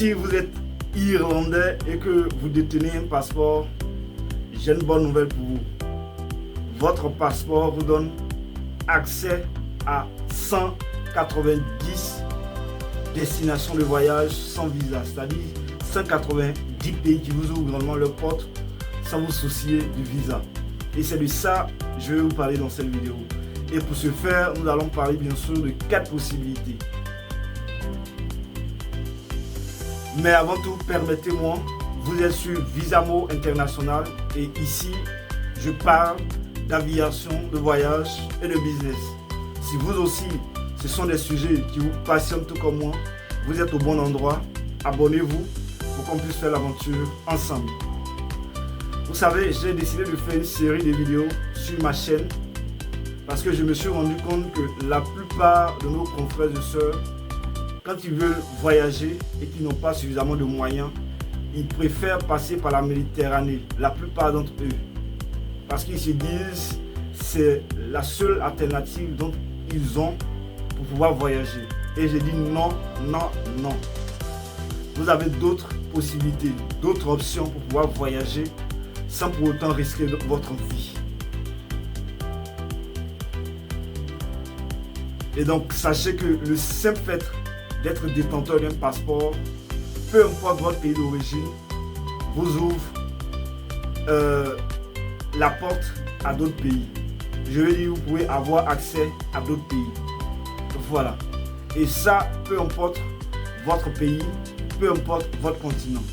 Si vous êtes irlandais et que vous détenez un passeport, j'ai une bonne nouvelle pour vous. Votre passeport vous donne accès à 190 destinations de voyage sans visa, c'est-à-dire 190 pays qui vous ouvrent grandement leurs portes sans vous soucier du visa. Et c'est de ça que je vais vous parler dans cette vidéo. Et pour ce faire, nous allons parler bien sûr de 4 possibilités. Mais avant tout, permettez-moi, vous êtes sur Visamo International et ici, je parle d'aviation, de voyage et de business. Si vous aussi, ce sont des sujets qui vous passionnent tout comme moi, vous êtes au bon endroit. Abonnez-vous pour qu'on puisse faire l'aventure ensemble. Vous savez, j'ai décidé de faire une série de vidéos sur ma chaîne parce que je me suis rendu compte que la plupart de nos confrères et sœurs, quand ils veulent voyager et qu'ils n'ont pas suffisamment de moyens, ils préfèrent passer par la Méditerranée, la plupart d'entre eux. Parce qu'ils se disent que c'est la seule alternative dont ils ont pour pouvoir voyager. Et je dis non, non, non. Vous avez d'autres possibilités, d'autres options pour pouvoir voyager sans pour autant risquer votre vie. Et donc, sachez que le simple fait d'être détenteur d'un passeport, peu importe votre pays d'origine, vous ouvre la porte à d'autres pays. Je veux dire, vous pouvez avoir accès à d'autres pays. Voilà. Et ça, peu importe votre pays, peu importe votre continent.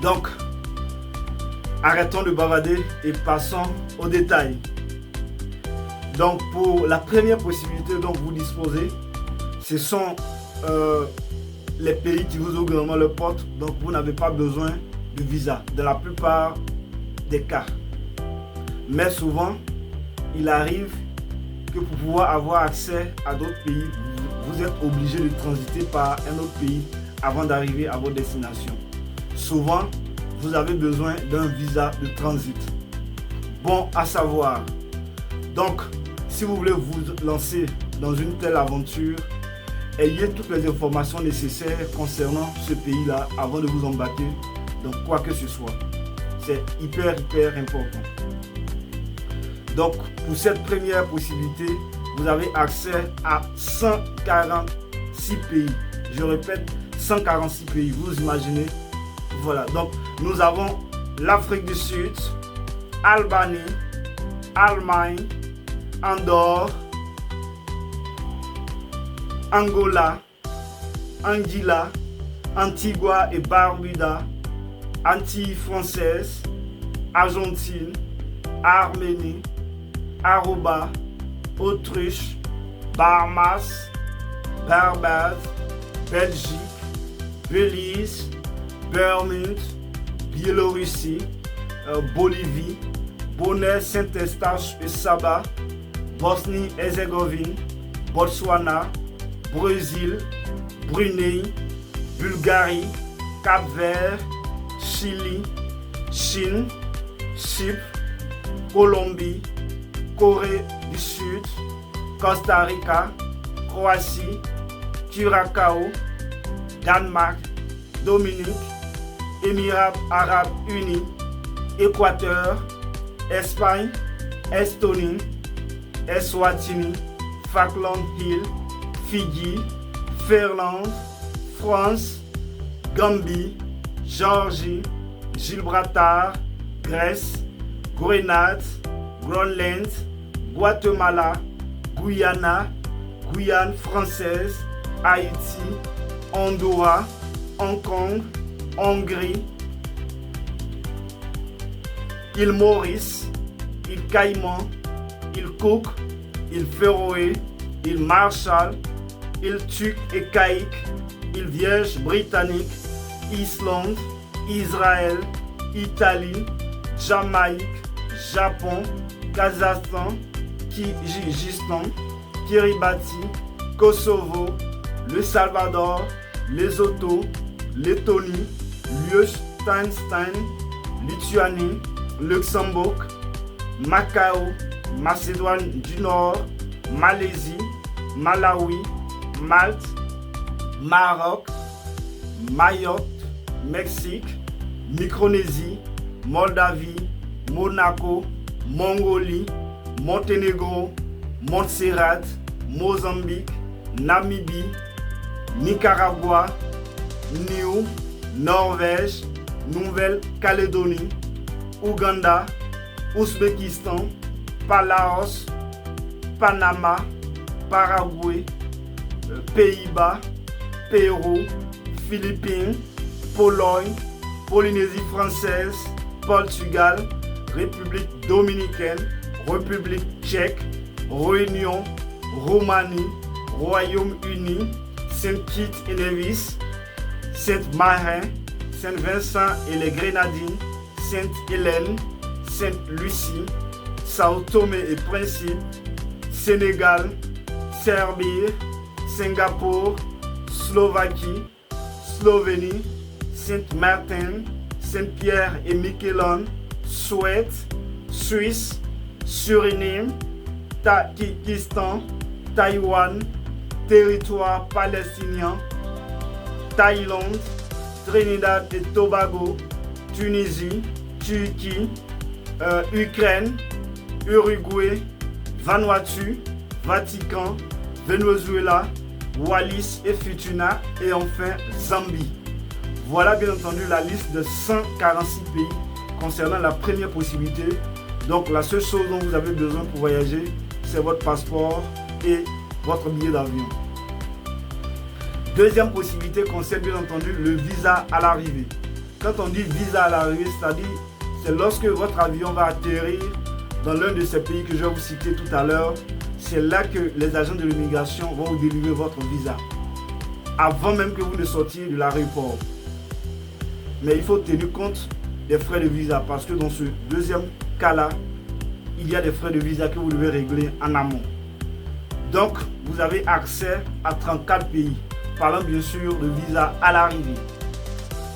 Donc, arrêtons de bavader et passons aux détails. Donc, pour la première possibilité dont vous disposez, ce sont les pays qui vous ouvrent grandement leurs portes, donc vous n'avez pas besoin de visa dans la plupart des cas. Mais souvent, il arrive que pour pouvoir avoir accès à d'autres pays, vous êtes obligé de transiter par un autre pays avant d'arriver à votre destination. Souvent, vous avez besoin d'un visa de transit. Bon à savoir. Donc, si vous voulez vous lancer dans une telle aventure, ayez toutes les informations nécessaires concernant ce pays-là avant de vous embarquer dans quoi que ce soit. C'est hyper important. Donc, pour cette première possibilité, vous avez accès à 146 pays. Je répète, 146 pays. Vous imaginez? Voilà. Donc, nous avons l'Afrique du Sud, Albanie, Allemagne, Andorre, Angola, Anguilla, Antigua et Barbuda, Antilles françaises, Argentine, Arménie, Aruba, Autriche, Bahamas, Barbade, Belgique, Belize, Bermude, Biélorussie, Bolivie, Bonaire, Saint-Eustache et Saba, Bosnie-Herzégovine, Botswana, Brésil, Brunei, Bulgarie, Cap-Vert, Chili, Chine, Chypre, Colombie, Corée du Sud, Costa Rica, Croatie, Curaçao, Danemark, Dominique, Émirats Arabes Unis, Équateur, Espagne, Estonie, Eswatini, Falkland Isles, Fidji, Finlande, France, Gambie, Géorgie, Gibraltar, Grèce, Grenade, Groenland, Guatemala, Guyana, Guyane française, Haïti, Honduras, Hong Kong, Hongrie, île Maurice, île Caïman, île Cook, île Féroé, île Marshall, île Turque et Caïque, île Vierge britannique, Islande, Israël, Italie, Jamaïque, Japon, Kazakhstan, Kirghizistan, Kiribati, Kosovo, le Salvador, Lesotho, Lettonie, Liechtenstein, Lituanie, Luxembourg, Macao, Macédoine du Nord, Malaisie, Malawi, Malte, Maroc, Mayotte, Mexique, Micronésie, Moldavie, Monaco, Mongolie, Monténégro, Montserrat, Mozambique, Namibie, Nicaragua, Niue, Norvège, Nouvelle-Calédonie, Ouganda, Ouzbékistan, Palaos, Panama, Paraguay, Pays-Bas, Pérou, Philippines, Pologne, Polynésie française, Portugal, République dominicaine, République tchèque, Réunion, Roumanie, Royaume-Uni, Saint-Kitts et Nevis, Saint-Marin, Saint-Vincent et les Grenadines, Sainte-Hélène, Sainte-Lucie, Sao Tomé et Principe, Sénégal, Serbie, Singapour, Slovaquie, Slovénie, Saint-Martin, Saint-Pierre et Miquelon, Suède, Suisse, Suriname, Tadjikistan, Taïwan, territoire palestinien, Thaïlande, Trinidad et Tobago, Tunisie, Turquie, Ukraine, Uruguay, Vanuatu, Vatican, Venezuela, Wallis et Futuna et enfin Zambie. Voilà bien entendu la liste de 146 pays concernant la première possibilité. Donc la seule chose dont vous avez besoin pour voyager, c'est votre passeport et votre billet d'avion. Deuxième possibilité concerne bien entendu le visa à l'arrivée. Quand on dit visa à l'arrivée, c'est-à-dire c'est lorsque votre avion va atterrir dans l'un de ces pays que je vais vous citer tout à l'heure. C'est là que les agents de l'immigration vont vous délivrer votre visa, avant même que vous ne sortiez de l'aéroport. Mais il faut tenir compte des frais de visa, parce que dans ce deuxième cas-là, il y a des frais de visa que vous devez régler en amont. Donc, vous avez accès à 34 pays, parlant bien sûr de visa à l'arrivée.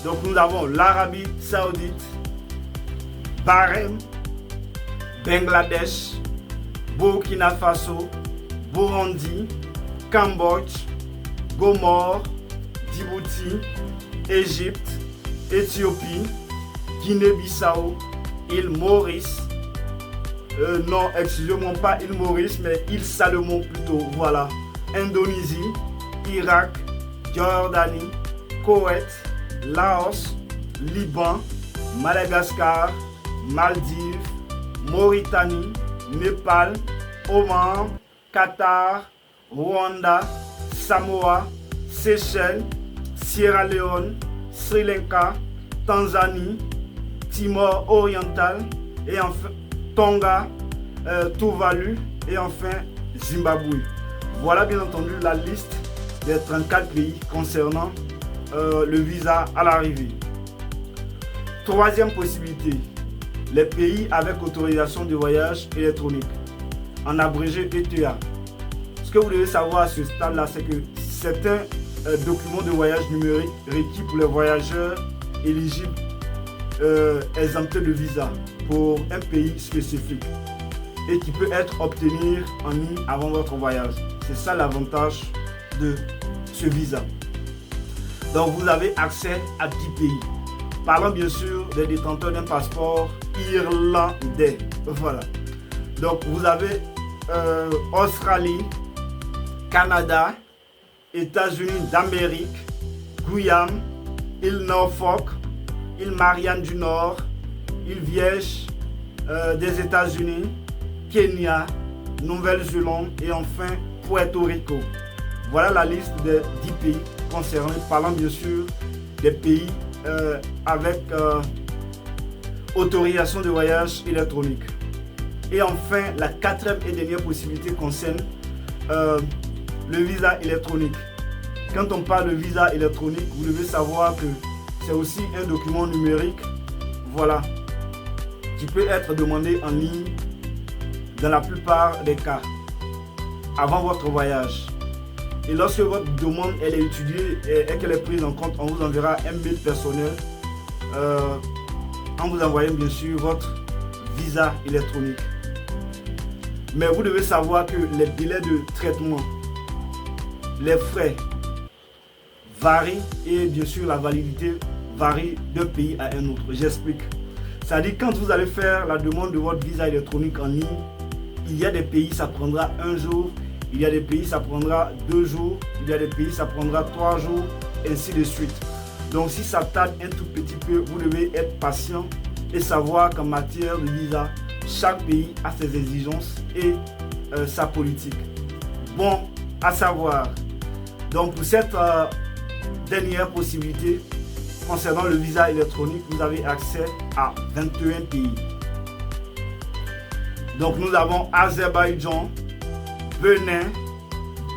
Donc, nous avons l'Arabie Saoudite, Bahreïn, Bangladesh, Burkina Faso, Burundi, Cambodge, Gomore, Djibouti, Égypte, Éthiopie, Guinée-Bissau, île Maurice, non, excusez-moi, pas île Maurice, mais île Salomon plutôt, voilà, Indonésie, Irak, Jordanie, Koweït, Laos, Liban, Madagascar, Maldives, Mauritanie, Népal, Oman, Qatar, Rwanda, Samoa, Seychelles, Sierra Leone, Sri Lanka, Tanzanie, Timor oriental et enfin Tonga, Tuvalu et enfin Zimbabwe. Voilà bien entendu la liste des 34 pays concernant le visa à l'arrivée. Troisième possibilité, les pays avec autorisation de voyage électronique, en abrégé ETA. Ce que vous devez savoir à ce stade-là, c'est que certains documents de voyage numérique requis pour les voyageurs éligibles exemptés de visa pour un pays spécifique et qui peut être obtenu en ligne avant votre voyage. C'est ça l'avantage de ce visa. Donc vous avez accès à 10 pays. Parlons bien sûr des détenteurs d'un passeport irlandais. Voilà. Donc vous avez Australie, Canada, États-Unis d'Amérique, Guyane, île Norfolk, île Marianne du Nord, île Vierge des États-Unis, Kenya, Nouvelle-Zélande et enfin Puerto Rico. Voilà la liste des 10 pays concernés, parlant bien sûr des pays avec autorisation de voyage électronique. Et enfin, la quatrième et dernière possibilité concerne le visa électronique. Quand on parle de visa électronique, vous devez savoir que c'est aussi un document numérique, voilà, qui peut être demandé en ligne dans la plupart des cas avant votre voyage. Et lorsque votre demande elle est étudiée et qu'elle est prise en compte, on vous enverra un mail personnel en vous envoyant bien sûr votre visa électronique. Mais vous devez savoir que les délais de traitement, les frais varie et bien sûr la validité varie d'un pays à un autre. J'explique. C'est-à-dire quand vous allez faire la demande de votre visa électronique en ligne, il y a des pays ça prendra 1 jour, il y a des pays ça prendra 2 jours, il y a des pays ça prendra 3 jours, ainsi de suite. Donc si ça tarde un tout petit peu, vous devez être patient et savoir qu'en matière de visa, chaque pays a ses exigences et sa politique. Bon, à savoir, donc pour cette dernière possibilité, concernant le visa électronique, vous avez accès à 21 pays. Donc nous avons Azerbaïdjan, Bénin,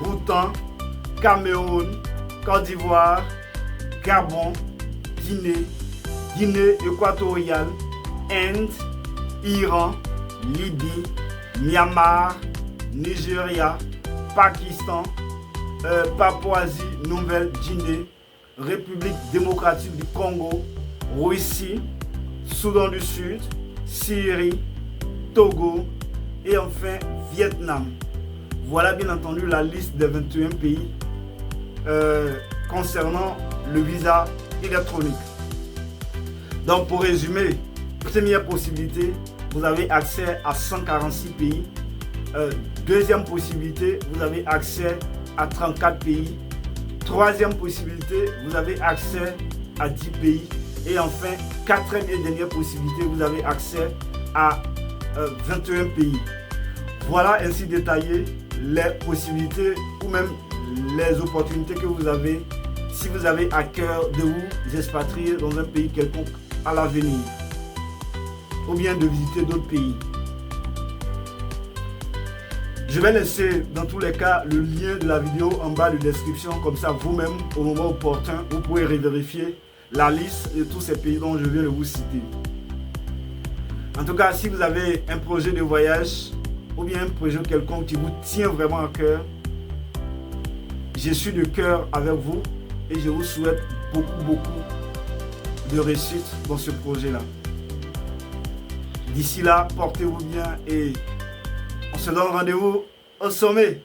Bhoutan, Cameroun, Côte d'Ivoire, Gabon, Guinée, Guinée équatoriale, Inde, Iran, Libye, Myanmar, Nigeria, Pakistan, Papouasie-Nouvelle-Guinée, République démocratique du Congo, Russie, Soudan du Sud, Syrie, Togo et enfin Vietnam. Voilà bien entendu la liste des 21 pays concernant le visa électronique. Donc pour résumer, première possibilité, vous avez accès à 146 pays. Deuxième possibilité, vous avez accès à 34 pays. Troisième possibilité, vous avez accès à 10 pays. Et enfin, quatrième et dernière possibilité, vous avez accès à 21 pays. Voilà ainsi détaillé les possibilités ou même les opportunités que vous avez si vous avez à cœur de vous expatrier dans un pays quelconque à l'avenir ou bien de visiter d'autres pays. Je vais laisser dans tous les cas le lien de la vidéo en bas de description, comme ça vous-même au moment opportun vous pouvez revérifier la liste de tous ces pays dont je viens de vous citer. En tout cas, si vous avez un projet de voyage ou bien un projet quelconque qui vous tient vraiment à cœur, je suis de cœur avec vous et je vous souhaite beaucoup de réussite dans ce projet-là. D'ici là, portez-vous bien et on se donne rendez-vous au sommet.